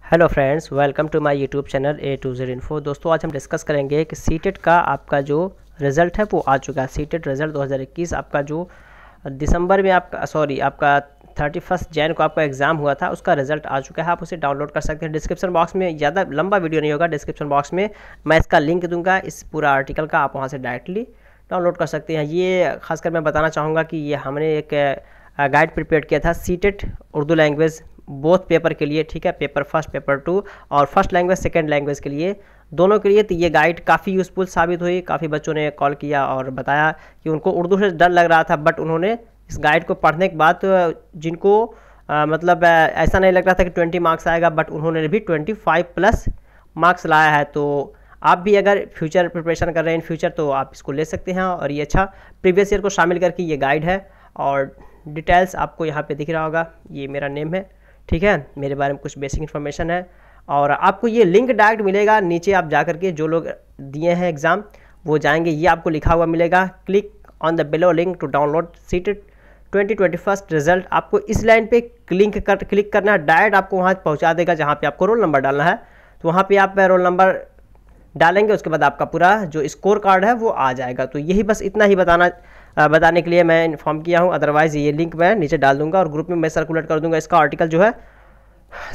Hello friends, welcome to my YouTube channel A to Z info. दोस्तों, आज हम discuss करेंगे कि सीटेट का आपका जो रिज़ल्ट है वो आ चुका है। सीटेट रिज़ल्ट 2021 आपका जो दिसंबर में आपका 31 जैन को आपका एग्ज़ाम हुआ था, उसका रिज़ल्ट आ चुका है। आप उसे डाउनलोड कर सकते हैं। डिस्क्रिप्शन बॉक्स में, ज़्यादा लंबा वीडियो नहीं होगा, डिस्क्रिप्शन बॉक्स में मैं इसका लिंक दूंगा, इस पूरा आर्टिकल का। आप वहाँ से डायरेक्टली डाउनलोड कर सकते हैं। ये खासकर मैं बताना चाहूँगा कि ये हमने एक गाइड प्रिपेयर किया था CTET Urdu language both paper के लिए, ठीक है, पेपर फर्स्ट पेपर 2 और फर्स्ट लैंग्वेज सेकंड लैंग्वेज के लिए, दोनों के लिए। तो ये गाइड काफ़ी यूज़फुल साबित हुई। काफ़ी बच्चों ने कॉल किया और बताया कि उनको उर्दू से डर लग रहा था, बट उन्होंने इस गाइड को पढ़ने के बाद जिनको ऐसा नहीं लग रहा था कि 20 मार्क्स आएगा, बट उन्होंने भी 25 प्लस मार्क्स लाया है। तो आप भी अगर फ्यूचर प्रिपरेशन कर रहे हैं इन फ्यूचर, तो आप इसको ले सकते हैं। और ये अच्छा प्रीवियस ईयर को शामिल करके ये गाइड है, और डिटेल्स आपको यहाँ पे दिख रहा होगा। ये मेरा नेम है, ठीक है, मेरे बारे में कुछ बेसिक इन्फॉर्मेशन है। और आपको ये लिंक डायरेक्ट मिलेगा नीचे। आप जा करके जो लोग दिए हैं एग्ज़ाम वो जाएंगे, ये आपको लिखा हुआ मिलेगा, click on the below link to download CTET 2021 result. आपको इस लाइन पे क्लिक करना है, डायरेक्ट आपको वहाँ पहुँचा देगा जहाँ पे आपको रोल नंबर डालना है। तो वहाँ पे आप रोल नंबर डालेंगे, उसके बाद आपका पूरा जो स्कोर कार्ड है वो आ जाएगा। तो यही बस इतना ही बताने के लिए मैं इन्फॉर्म किया हूँ। अदरवाइज़ ये लिंक मैं नीचे डाल दूंगा और ग्रुप में मैं सर्कुलेट कर दूंगा। इसका आर्टिकल जो है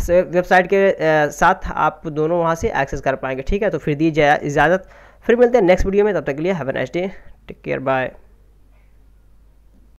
वेबसाइट के साथ आप दोनों वहाँ से एक्सेस कर पाएंगे, ठीक है। तो फिर दीजिए इजाज़त, फिर मिलते हैं नेक्स्ट वीडियो में। तब तक के लिए have a nice day, take care, bye.